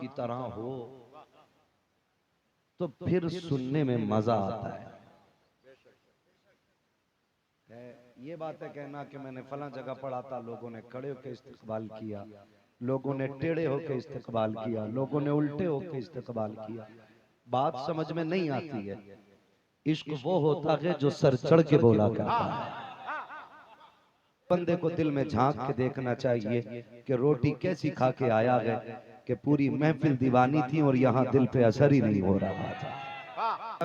की तरह हो तो फिर सुनने में मजा आता है। ये बात है कहना कि मैंने फला जगह पढ़ा था, लोगों ने खड़े होकर इस्तकबाल किया, लोगों ने टेढ़े होकर इस्तकबाल किया, लोगों ने उल्टे होकर इस्तकबाल किया, बात समझ में नहीं आती है। इश्क वो होता है जो सर चढ़ के बोला करता है। बंदे को दिल में झांक के देखना चाहिए कि रोटी कैसी खा के आया है कि पूरी महफिल दीवानी थी और यहाँ दिल पे असर ही नहीं हो रहा था।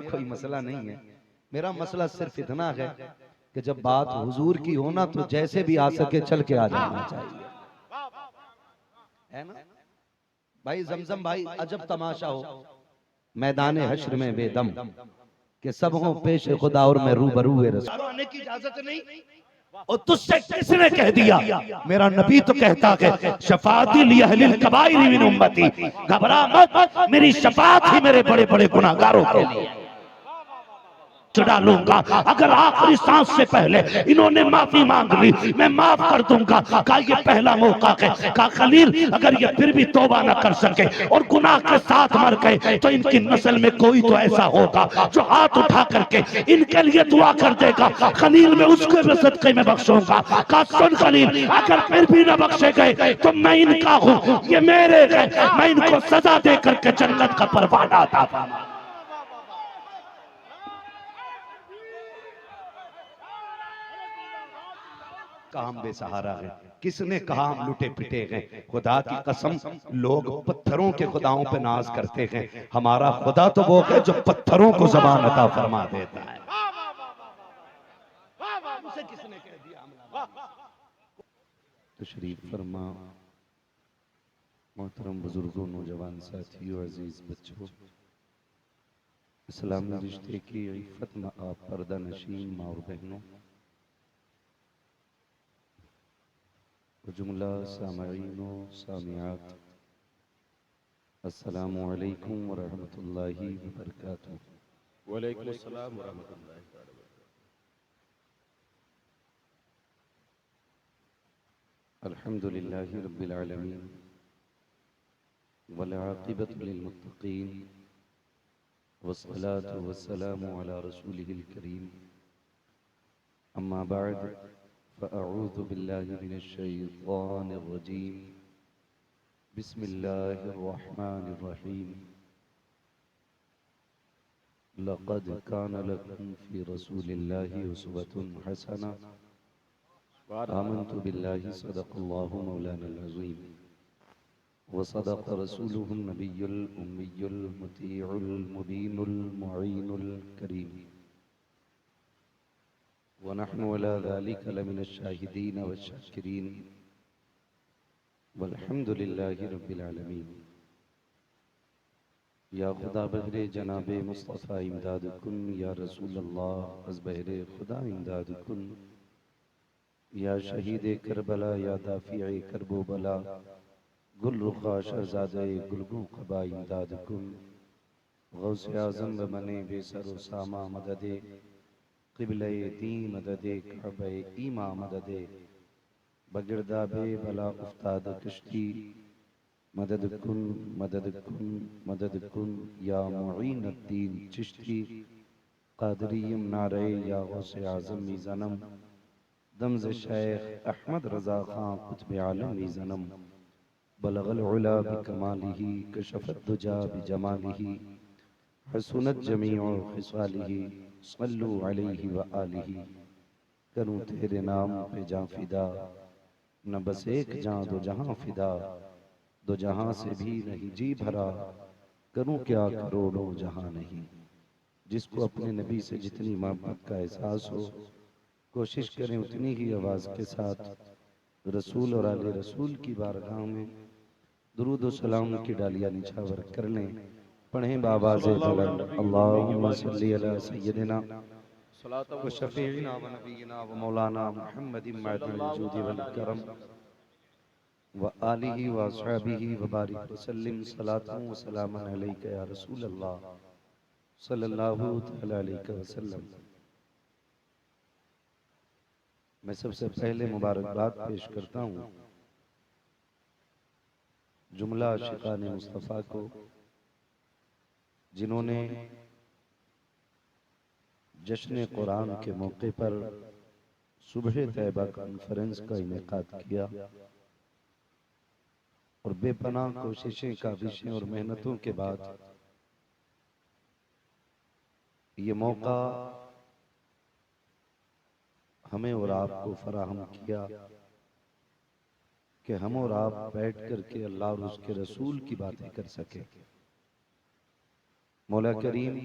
कोई मसला नहीं है, मेरा मसला सिर्फ इतना है कि जब बात हुजूर की हो ना तो जैसे भी आ सके चल के आ जाना चाहिए, है ना भाई। जमजम भाई अजब तमाशा हो, मैदान हश्र में बेदम कि सब हो पेश खुदा और मैं रूबरू रसूल आने की इजाजत नहीं। और तुझसे किसने कह दिया? मेरा नबी तो कहता है शफाअती ली अहलिल कबाइर मिन उम्मती, घबरा मत, मेरी शफाअत ही मेरे बड़े बड़े गुनाहगारों के लिए चढ़ा लूंगा। अगर आखिरी सांस से पहले इन्होंने माफी मांग ली मैं माफ कर दूंगा। कहा ये पहला मौका है। कहा खलील अगर ये फिर भी तौबा न कर सके और गुनाह के साथ मर गए तो इनकी नस्ल में कोई तो ऐसा होगा जो हाथ उठा करके इनके लिए दुआ कर देगा। खलील में उसके भी सदक़े में बख्शूंगा। कहा सुन खलील अगर फिर भी न बख्शे गए तो मैं इनका हूँ, ये मेरे गए, मैं इनको सजा दे करके जन्नत का परवाना अता फरमा। कहा हम बेसहारा हैं, किसने कहा हम लुटे पिटे हैं? खुदा की कसम लोग पत्थरों के खुदाओं पे नाज करते हैं, हमारा खुदा तो वो है जो पत्थरों को ज़बान अता फरमा देता है। उसे किसने कह दिया? तशरीफ फरमा मोहतरम बुजुर्गों, नौजवान साथियों, अजीज बच्चों, इस्लामी रिश्ते की इफ़्फ़त में आप पर्दा नशीन माँ और बहनों, जुमला सामईन व सामियात, अस्सलामु अलैकुम व रहमतुल्लाहि व बरकातुहू। वालेकुम अस्सलाम व रहमतुल्लाहि व बरकातुहू। अल्हम्दुलिल्लाहि रब्बिल आलमीन वल आक़िबतु लिल मुत्तक़ीन वस्सलातु वस्सलामु अला रसूलिहिल करीम, अम्मा बअद फ़अऊज़ु बिल्लाहि मिनश शैतानिर रजीम, बिस्मिल्लाहिर रहमानिर रहीम। लक़द कान लकुम फ़ी रसूलिल्लाहि उस्वतुन हसना, आमन्तु बिल्लाहि सदक़ल्लाहु मौलानल अज़ीम व सदक़ रसूलुहुन नबियुल उम्मियुल मुतीउल मुबीनुल मुईनुल करीम व नहनु अला ज़ालिका लमिनश शाहिदीन वश्शाकिरीन वल्हम्दुलिल्लाहि रब्बिल आलमीन। या खुदा बहरे जनाबे मुस्तफ़ा इमदाद कुन, या रसूल अल्लाह अज़ बहरे खुदा इमदाद कुन, या शहीद करबला, या दाफ़िए करबो बला, गुल रुखा शहज़ादे गुलगू क़बा इमदाद कुन, गौसे आज़म व मने बेसर सामा मददे, क़िबले दी मददे, काबे ईमा मददे, बगिरदाबे बला उफ्ताद कश्ती, मदद कुन मदद कुन मदद कुन, या मुईन अद्दीन चिश्ती, क़ादरीयम नारे या गौसे आज़म मीज़नम, दमज़ शेख अहमद रज़ा खां कुतुब आलम मीज़नम, बलगल उला बिकमालिही कशफत दुजा बिजमालिही, हसुनत जमीउ खिसालिही, सल्लु अलैहि व आलिही। करूं तेरे नाम पे जां फिदा, न बस एक जां दो जहां फिदा, दो जहां से भी नहीं जी भरा, करूं क्या करोड़ों जहां नहीं। जिसको अपने नबी से जितनी मोहब्बत का एहसास हो, कोशिश करें उतनी ही आवाज़ के साथ रसूल और आले रसूल की बारगाह में दुरूद व सलाम की डालियाँ निछावर कर लें। पढ़ें बाबाज़े बुलंद अल्लाहुम्मा सल्ली अला सय्यदिना व शफ़ीइना व नबीना व मौलाना मुहम्मदिन मअदिल जूदि वल करम व आलिहि व अस्हाबिहि व बारिक वसल्लिम सलातन व सलामन अलैका या रसूल अल्लाह सल्लल्लाहु तआला अलैहि वसल्लम। मैं सबसे पहले मुबारकबाद पेश करता हूँ जुमला शिकान मुस्तफ़ा को, जिन्होंने जश्न कुरान के मौके पर सुबह तैयबा कॉन्फ्रेंस का इनेकाद किया और बेपनाह कोशिशें, काबिशें और मेहनतों के बाद ये मौका हमें और आपको फराहम किया कि हम और आप बैठ करके अल्लाह और उसके रसूल की बातें कर सके। मौला करीम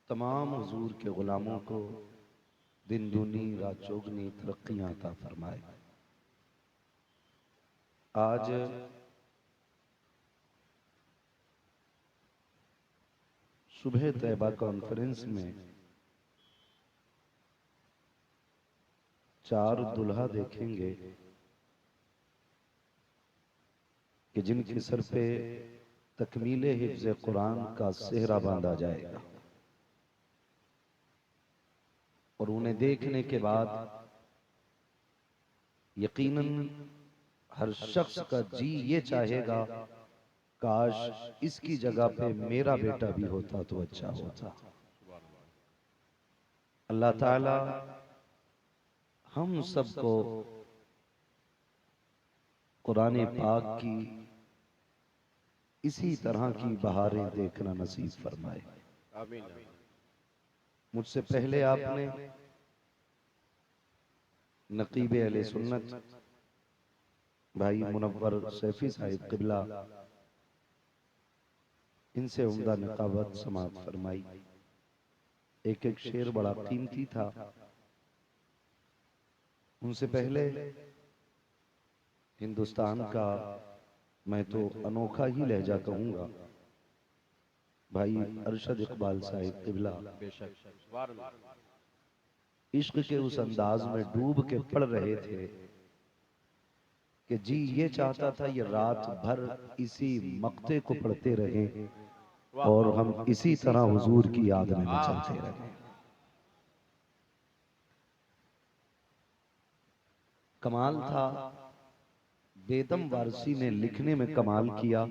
तमाम हुजूर के गुलामों को दिन दूनी रात चौगनी तरक्कियां अता फरमाए। आज सुबह तैयबा कॉन्फ्रेंस में 4 दुल्हा देखेंगे कि जिनके सर पे तकमीले हिफ्ज़ कुरान का सेहरा बांधा जाएगा और उन्हें देखने के बाद यकीनन हर शख्स का जी ये चाहेगा काश इसकी जगह पे मेरा बेटा भी होता तो अच्छा होता। अल्लाह ताला हम सबको कुरान पाक की इसी तरह की बहारें देखना नसीब फरमाए। आमीन। मुझसे पहले आपने नकीब अहले सुन्नत भाई मुनव्वर सैफी साहिब किबला, इनसे उम्दा निकाबत समाअत फरमाई। एक एक शेर बड़ा कीमती था। उनसे पहले हिंदुस्तान का मैं तो अनोखा ही लहजा कहूंगा, भाई अरशद इकबाल साहिब किबला इश्क के उस अंदाज में डूब के पढ़ रहे थे कि जी ये चाहता था ये रात भर इसी मक्ते को पढ़ते रहें और हम इसी तरह हुजूर की याद में मचलते रहें। कमाल था, बेदम वारसी ने लिखने में कमाल किया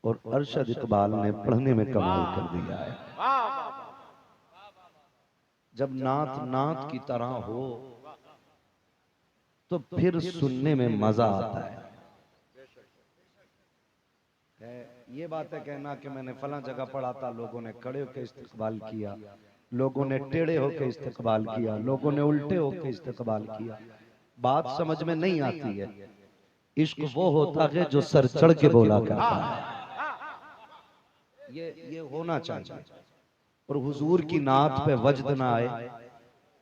और अरशद इकबाल ने पढ़ने में कमाल कर दिया है। जब नात नात की तरह हो तो फिर सुनने में मजा आता है। ये बात है कहना कि मैंने फला जगह पढ़ा था, लोगों ने खड़े होकर इस्तकबाल किया, लोगों ने टेढ़े होकर इस्तकबाल किया, लोगों ने उल्टे होकर इस्तकबाल किया, बात समझ में नहीं आती है। इश्क वो होता है जो सर चढ़ के बोला करता है। ये होना चाहिए। और हुजूर की नात पे वजद ना आए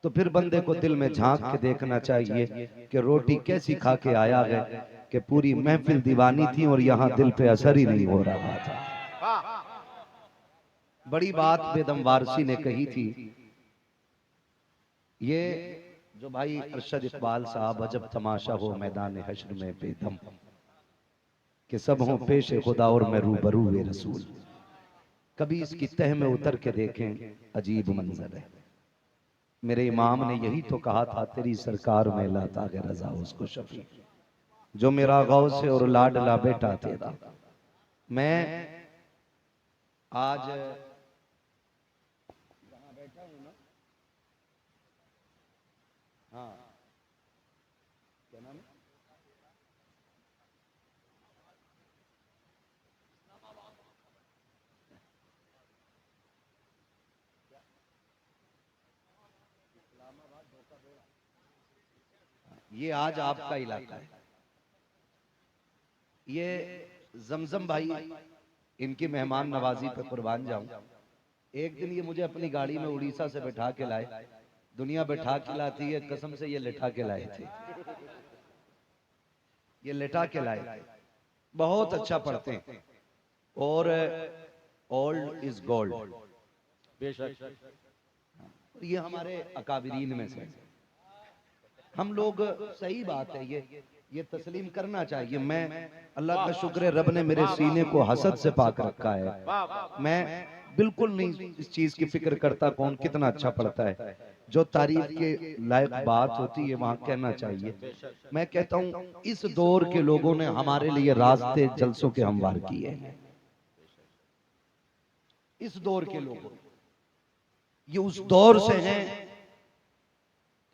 तो फिर बंदे को दिल में झांक के देखना चाहिए कि रोटी कैसी खा के आया है कि पूरी महफिल दीवानी थी और यहाँ दिल पे असर ही नहीं हो रहा था। बड़ी बात बेदम वारसी ने कही थी। ये जो भाई अरशद इकबाल साहब, अजब तमाशा हो मैदान हश्र में बेदम कि सब हों पेश खुदा और मैं रूबरू वे रसूल। कभी इसकी तह में उतर के देखें, अजीब मंजर है। मेरे इमाम ने यही तो कहा था, तेरी सरकार में लाता है रजा उसको शफी जो मेरा गौ से और लाडला बेटा तेरा। मैं आज बैठा हूं ना, हाँ क्या नाम है, ये आज आपका इलाका है। ये जमजम भाई, इनकी मेहमान नवाजी पे कुर्बान जाऊं। एक दिन ये मुझे अपनी गाड़ी में उड़ीसा से बैठा के लाए। दुनिया बैठा के लाती है, कसम से ये लेटा के लाए थे। ये लेटा के लाए। बहुत अच्छा पढ़ते हैं और ओल्ड इज गोल्ड। बेशक ये हमारे अकाबिरीन में से हम लोग, सही बात है, ये तस्लीम करना चाहिए। मैं अल्लाह का शुक्र है, रब ने मेरे सीने को हसद से पाक रखा है। मैं बिल्कुल नहीं इस चीज की फिक्र करता कौन कितना अच्छा पढ़ता है। जो तारीफ के लायक बात होती है वहां कहना चाहिए। मैं कहता हूं इस दौर के लोगों ने हमारे लिए रास्ते जलसों के हमवार किए हैं। इस दौर के लोगों, ये उस दौर से हैं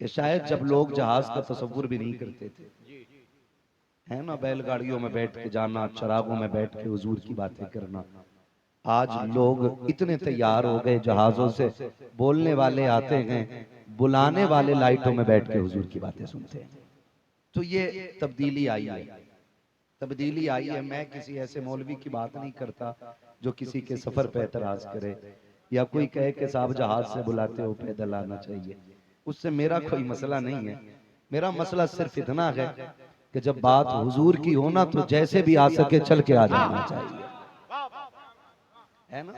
कि शायद जब लोग जहाज का तसव्वुर भी नहीं करते थे, है ना, बैलगाड़ियों में बैठ के जाना, चरागों में बैठ के हुजूर की बातें करना। आज लोग इतने तैयार हो गए जहाजों से, बोलने वाले आते हैं, बुलाने वाले लाइटों में बैठ के हुजूर की बातें सुनते हैं। तो ये तब्दीली आई है, तब्दीली आई है। मैं किसी ऐसे मौलवी की बात नहीं करता जो किसी के सफर पे एतराज करे या कोई कहे कि साहब जहाज से बुलाते हो पैदल आना चाहिए, उससे मेरा कोई मसला नहीं है। मेरा मसला सिर्फ इतना है कि जब बात हुजूर की हो ना, तो जैसे भी आ सके चल के आ जाना चाहिए, है ना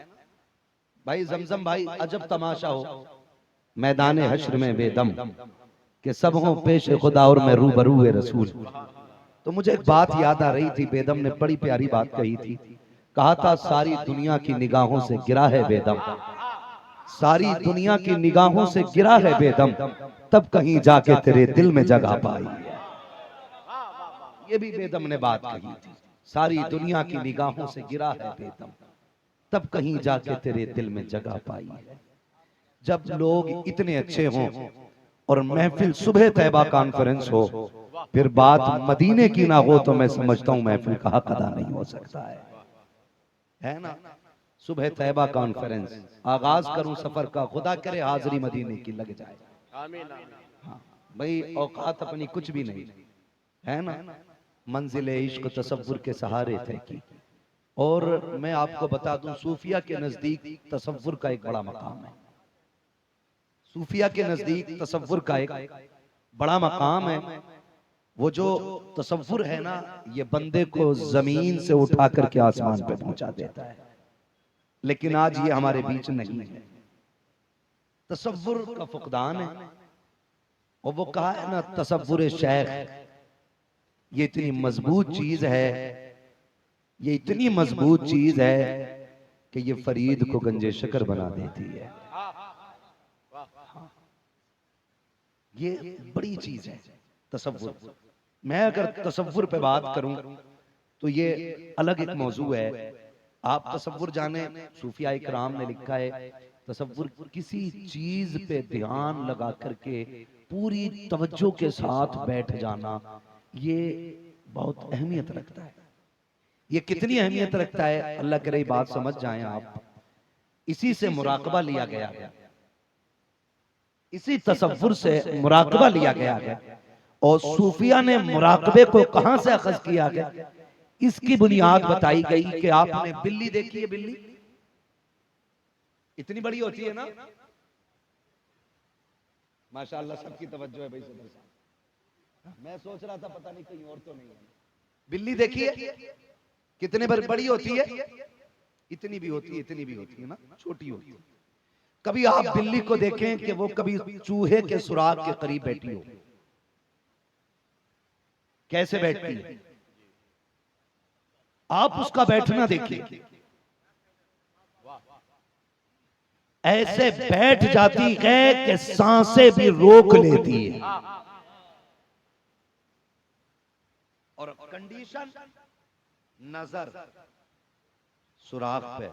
भाई। जमजम भाई, अजब तमाशा हो मैदान हश्र में बेदम कि सब हो पेश खुदा और मैं रूबरू रसूल। तो मुझे एक बात याद आ रही थी, बेदम ने बड़ी प्यारी बात कही थी। कहा था सारी दुनिया की निगाहों से गिरा है बेदम, सारी दुनिया की निगाहों से गिरा है बेदम, तब कहीं जाके तेरे दिल में जगह पाई है। ये भी बेदम ने बात कही थी, सारी दुनिया की निगाहों से गिरा है बेदम, तब कहीं जाके तेरे दिल में जगह पाई है। जब लोग इतने अच्छे हों और महफिल सुबह तैबा कॉन्फ्रेंस हो, फिर बात मदीने की ना हो, तो मैं समझता हूं महफिल का हक अदा नहीं हो सकता है ना। सुबह तैबा कॉन्फ्रेंस, आगाज करूं सफर का, खुदा करे हाजिरी मदीने की लग जाए। हाँ भाई, औकात अपनी कुछ भी नहीं, है ना। मंजिले इश्क तसव्वुर के सहारे थे की। और मैं आपको बता दूं, सूफिया के नजदीक तसव्वुर का एक बड़ा मकाम है। सूफिया के नजदीक तसव्वुर का एक बड़ा मकाम है। वो जो तसव्वुर है ना, ये बंदे को जमीन से उठा करके आसमान पे पहुंचा देता है। लेकिन आज ये हमारे बीच नहीं है, तसव्वुर का फुकदान है। और वो कहा है ना, तसव्वुर शेख ये इतनी मजबूत चीज है, ये इतनी मजबूत चीज है कि ये फरीद को गंजे शकर बना देती है। ये बड़ी चीज है तसव्वुर। मैं अगर तसव्वुर पे बात करूं तो ये अलग एक मौजू है। आप तसव्वुर जाने, सूफिया इकराम ने लिखा है, तसव्वुर किसी चीज पे ध्यान लगा करके पूरी तवज्जो के साथ बैठ जाना, ये बहुत अहमियत रखता है। ये कितनी अहमियत रखता है, अल्लाह करे बात समझ जाएं आप। इसी से मुराकबा लिया गया है, इसी तसव्वुर से मुराकबा लिया गया है। और सूफिया ने मुराकबे को कहां से अखज किया गया, इसकी बुनियाद बताई गई कि आपने बिल्ली देखी है, बिल्ली इतनी बड़ी होती है ना, माशाअल्लाह सबकी तवज्जो है भाई। मैं सोच रहा था पता नहीं कहीं और तो नहीं है। बिल्ली देखी है, कितने बड़ी होती है, इतनी भी होती है, इतनी भी होती है ना, छोटी होती है। कभी आप बिल्ली को देखें कि वो कभी चूहे के सुराग के करीब बैठी हो, कैसे बैठती है, आप उसका बैठना देखिए, ऐसे बैठ जाती है कि सांसें भी रोक लेती है। और कंडीशन, नजर सुराग पे,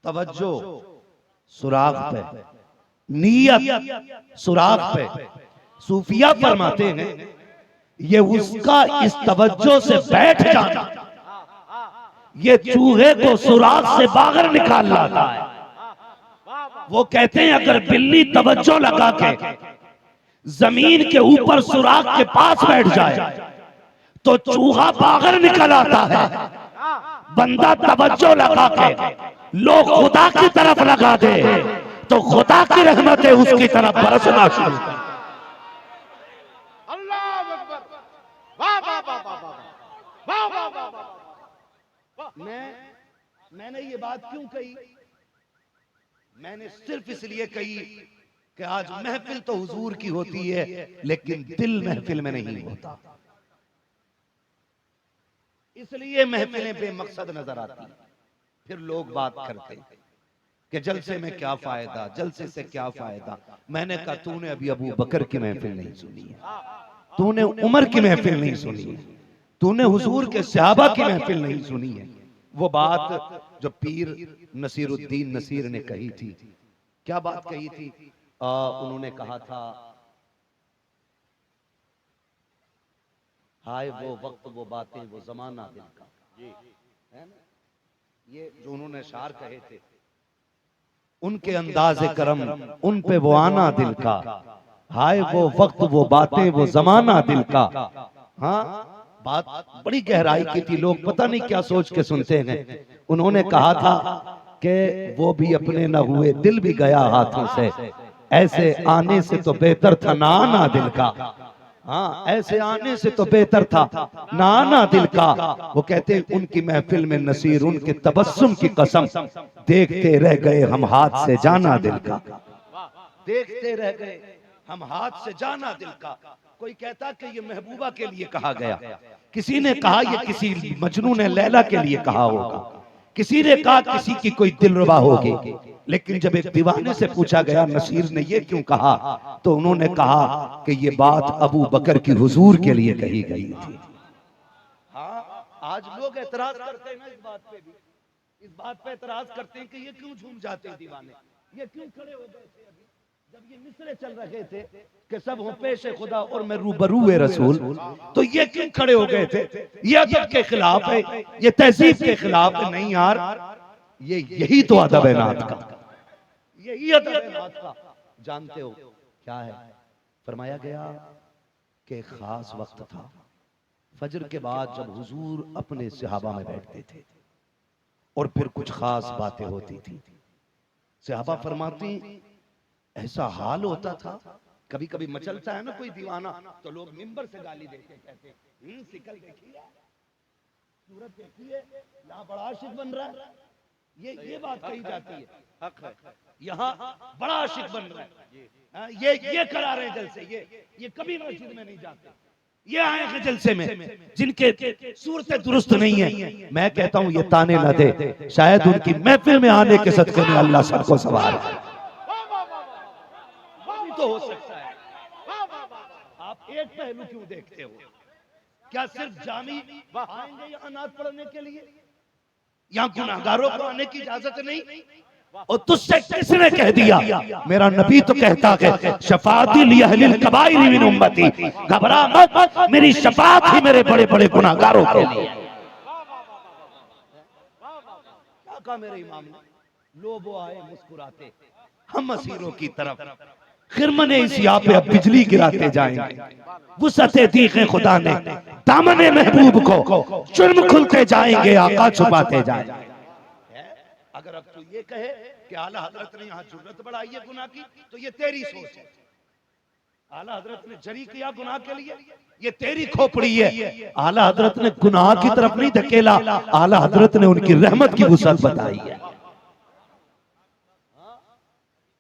तवज्जो सुराग पे, नीयत सुराग पे। सूफिया फरमाते हैं ये उसका इस तवज्जो से बैठ जाना, ये चूहे को सुराग से बाहर निकाल लाता है। वो कहते हैं अगर बिल्ली तवज्जो लगा के जमीन के ऊपर सुराग के पास बैठ जाए तो चूहा बाहर निकल आता है। बंदा तवज्जो लगा के लोग खुदा की तरफ लगा दे तो खुदा की रहमतें उसकी तरफ बरसना शुरू कर। अल्लाह अकबर, वाह वाह वाह वाह वाह वाह वाह वाह। मैंने ये बात क्यों कही, मैंने सिर्फ इसलिए कही कि आज महफिल तो हुजूर की होती है लेकिन दिल महफिल में नहीं होता, इसलिए महफिलें बेमकसद नजर आती हैं। फिर लोग बात करते हैं कि जलसे में क्या फायदा, जलसे से क्या फायदा। मैंने कहा तूने अभी अबू बकर की महफिल नहीं सुनी है, तूने उमर की महफिल नहीं सुनी है, तूने हुजूर के सहाबा की महफिल नहीं सुनी है। वो बात जो पीर नसीरुद्दीन नसीर ने कही थी, क्या बात कही थी? उन्होंने कहा था, हाय वो वक्त वो बातें वो जमाना दिल का, है ना? ये जो उन्होंने शार कहे थे, उनके अंदाज़े करम उन पे वो आना दिल का, हाय वो वक्त वो बातें वो जमाना दिल का। हाँ, बात बड़ी गहराई की थी, लोग पता नहीं क्या सोच के सुनते हैं। उन्होंने कहा था कि वो भी अपने न हुए, दिल भी गया हाथों से, ऐसे आने से तो बेहतर था ना आना दिल का। हाँ, ऐसे आने से तो बेहतर था ना आना दिल का। वो कहते हैं उनकी महफिल में नसीर उनके तबस्सुम की कसम, देखते रह गए हम हाथ से जाना दिल का, देखते रह गए हम हाथ से जाना दिल का। कोई कहता कि ये महबूबा के लिए कहा गया, किसी ने कहा ये किसी मजनू ने लैला के लिए कहा होगा, किसी ने कहा किसी की कोई दिलरुबा होगी। लेकिन जब एक दीवाने से पूछा गया नसीर ने ये क्यों कहा, तो उन्होंने कहा कि ये बात अबू बकर की हुजूर के लिए कही गई थी। हाँ, आज लोग एतराज करते हैं ना इस बात पे भी, इस बात पे एतराज करते हैं कि ये क्यों झूम जाते हैं दीवाने, ये क्यों खड़े हो गए थे अभी जब ये मिसरे चल रहे थे कि सब हो पेश खुदा और मैं रूबरूए रसूल, तो ये क्यों खड़े हो गए थे? ये अदब के खिलाफ है, ये तहजीब के खिलाफ है। नहीं यार, ये यही तो अदब है नात का, यही अदब है नात का। जानते हो क्या है? फरमाया गया कि खास वक्त था फजर के बाद जब हुजूर अपने सहाबा में बैठते थे और फिर कुछ खास बातें होती थी। सहाबा फरमाती ऐसा हाल होता था, कभी कभी मचलता है ना कोई दीवाना तो लोग मिंबर से गाली देते, कहते शिकल देखिए, सूरत देखिए, यहाँ बड़ा आशिक बन रहा है। ये बात कही जाती है, हक है, यहाँ बड़ा आशिक बन रहा है, ये करा रहे जलसे, ये कभी मस्जिद में नहीं जाते, ये आए हैं जलसे में जिनके सूरतें दुरुस्त नहीं है। मैं कहता हूँ ये ताने न दे, शायद उनकी महफिल में आने के सदके में अल्लाह सबको सवार तो हो सकता है। आप एक पहलू क्यों देखते हो? क्या सिर्फ जामी आएंगे यहाँ नात पढ़ने के लिए? यहाँ गुनाहगारों को आने की इजाजत नहीं? और तुझसे किसने कह दिया? मेरा नबी तो कहता है शफाअती ली अहलिल कबाइर मिन उम्मती, घबरा मत, मेरी शफाअत ही मेरे बड़े बड़े गुनाहगारों के लिए। क्या कहा मेरे इमाम ने? लोगों आए मुस्कुराते हम असीरों की तरफ, खिरमने इस यहाँ पे अब बिजली गिराते जाएंगे, वुसअते दीखे खुदा ने दामने महबूब को जुर्म खुलते जाएंगे, आका छुपाते जाएंगे। अगर अब तू ये कहे कि आला हजरत ने यहाँ जुर्रत बढ़ाई है गुनाह की, तो ये तेरी सोच है। आला हजरत ने जरी किया गुनाह के लिए, ये तेरी खोपड़ी है। आला हजरत ने गुनाह की तरफ नहीं धकेला, आला हजरत ने उनकी रहमत की वुसअत बताई है।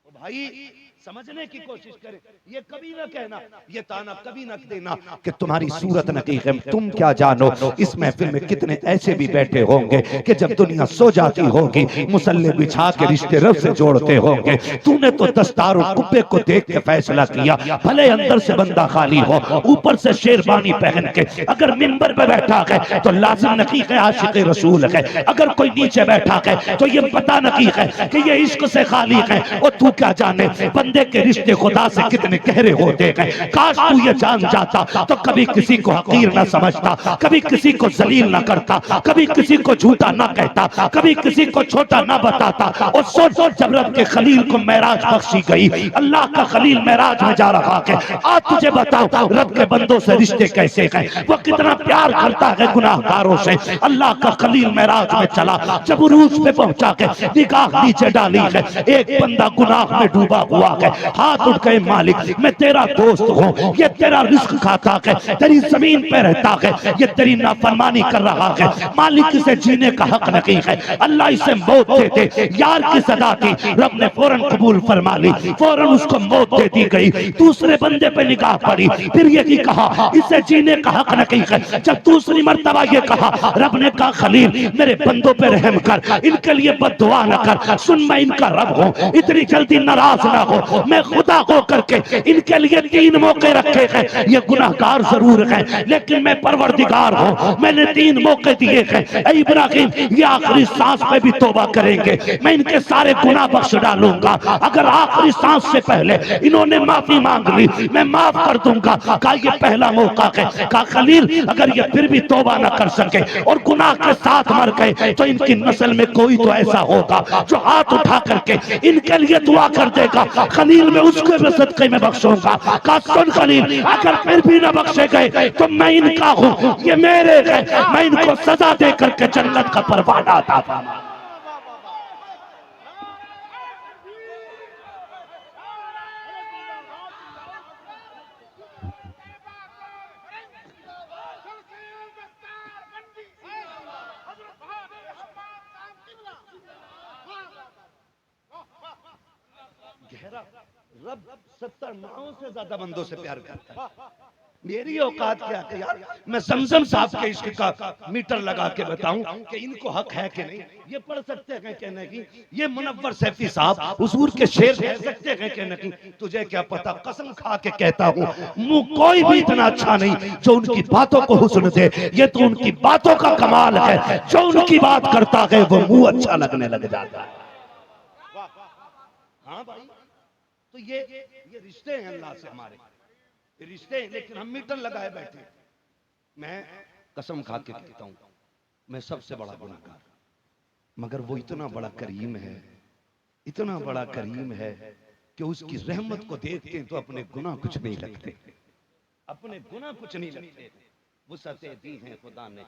भाई समझने की कोशिश करें, ये कभी ना कहना, ये ताना कभी ना देना कि तुम्हारी सूरत नकीक है। तुम क्या जानो इस महफिल में कितने ऐसे भी बैठे होंगे कि जब दुनिया सो जाती होगी मुसल्ले बिछा के रिश्ते रब से जोड़ते होंगे। तूने तो दस्तार और कुब्बे को देख के फैसला किया, भले अंदर से बंदा खाली हो, ऊपर से शेरबानी पहन के अगर मिंबर पे बैठा है तो लाजिम नकीक है, आशिक रसूल है। अगर कोई नीचे बैठा है तो ये पता नकीक है कि ये इश्क से खाली है। और तू क्या जाने बंदे के रिश्ते खुदा से कितने गहरे होते हैं। काश तू ये जान जाता तो कभी किसी को हकीर ना समझता, कभी किसी को जलील ना करता, कभी किसी को झूठा ना कहता, कभी किसी को छोटा ना बताता। और सोच जब रब के खलील को मेराज बख्शी गई, अल्लाह का खलील मेराज में जा रहा है। आज तुझे बताओ रब के बंदों से रिश्ते कैसे हैं, वो कितना प्यार करता है गुनाहगारों से। अल्लाह का खलील मेराज में चला, जब उरूज पे पहुंचा के निगाह नीचे डाली है, एक बंदा गुनाह में डूबा हुआ है, के हाथ उठ गए, मालिक मैं तेरा दोस्त हूँ, ये तेरा रिस्क खाता है, तेरी जमीन पे रहता है, ये तेरी नाफरमानी कर रहा है, मालिक इसे जीने का हक नहीं है, अल्लाह इसे मौत दे दे। यार की सदा थी, रब ने फौरन कबूल फरमा ली, फौरन उसको मौत दे दी गई। दूसरे बंदे पे निगाह पड़ी, फिर ये की कहा इसे जीने का हक नहीं है। जब दूसरी मर्तबा ये कहा, रब ने कहा खलील मेरे बंदों पे रहम कर, इनके लिए बद्दुआ न कर, सुन मैं इनका रब हूँ, इतनी जल्दी नाराज ना हो, मैं खुदा हो करके इनके लिए 3 मौके रखे हैं। ये गुनाहगार जरूर हैं लेकिन मैं परवरदिगार हूँ, मैंने 3 मौके दिए हैं। ऐ इब्राहिम ये आखिरी सांस पे भी तौबा करेंगे, मैं इनके सारे गुनाह बख्श डालूंगा, अगर आखिरी सांस से पहले इन्होंने माफी मांग ली मैं माफ कर दूंगा। कहा ये पहला मौका है। कहा खलील अगर ये फिर भी तौबा ना कर सके और गुनाह के साथ मर गए तो इनकी नस्ल में कोई तो ऐसा होगा जो हाथ उठा करके इनके लिए दुआ कर देगा, खलील में उसके भी सदक़े में बख्शूंगा। कहा सुन खलील अगर फिर भी ना बख्शे गए तो मैं इनका हूँ, ये मेरे हैं, मैं इनको सजा दे करके जन्नत का परवाना अता फरमा। रब 70 नावों से ज्यादा बंदों से प्यार करता है। मेरी औकात क्या है यार, मैं जमजम साहब के इश्क का मीटर लगा के बताऊं कि इनको हक है कि नहीं। ये पढ़ सकते हैं कहने की, ये मुनव्वर सैफी साहब हुजूर के शेर कह सकते हैं कहने की, तुझे क्या पता, कसम खा के कहता हूं मुंह कोई भी इतना अच्छा नहीं जो उनकी बातों को हुस्न दे। ये तो उनकी बातों का कमाल है, जो उनकी बात करता है वो मुंह अच्छा लगने लग जाता है। हाँ भाई, तो ये रिश्ते हैं अल्लाह से हमारे, ये रिश्ते हैं, लेकिन हम मीटर लगाए बैठे। मैं कसम खा के कहता हूं मैं सबसे बड़ा गुनाहगार, मगर वो इतना बड़ा करीम है, इतना बड़ा करीम है कि उसकी रहमत को देखते हैं तो अपने गुनाह कुछ नहीं लगते, अपने गुनाह कुछ नहीं लगते। वुसअतें दी हैं खुदा ने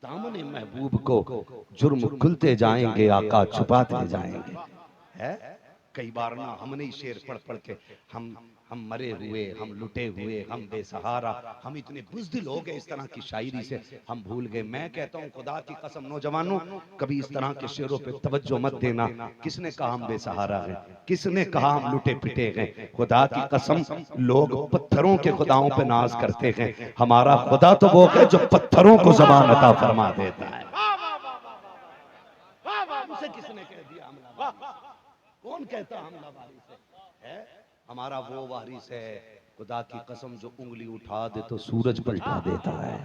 दामन महबूब को, जुर्म खुलते जाएंगे आका छुपाते जाएंगे। है कई बार ना हमने ही शेर पढ़ पढ़ के हम मरे हुए, हम लुटे हुए, हम बेसहारा, हम इतने बुज़दिल हो गए इस तरह की शायरी से हम भूल गए। मैं कहता हूँ खुदा की कसम नौजवानों कभी इस तरह के शेरों पे तवज्जो मत देना। किसने कहा हम बेसहारा हैं, किसने कहा हम लुटे पिटे हैं। खुदा की कसम लोग पत्थरों के खुदाओं पे नाज करते हैं, हमारा खुदा तो वो है जो पत्थरों को ज़बान अता फरमा देता है। उसे किसने कह दिया हमला, कौन कहता हमला वारिस है? हमारा वो वारिस है खुदा की कसम जो उंगली उठा दे तो सूरज पलटा देता है,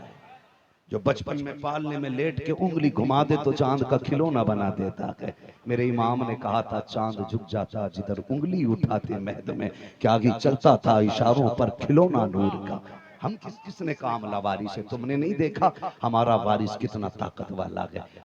जो बचपन में पालने में लेट के उंगली घुमा दे तो चांद का खिलौना बना देता है। मेरे इमाम ने कहा था चांद झुक जाता जिधर उंगली उठाते महद में, क्या आगे चलता था इशारों पर खिलौना नूर का। हम किसने कहा हमला वारिस है? तुमने नहीं देखा हमारा वारिस कितना ताकत वाला है।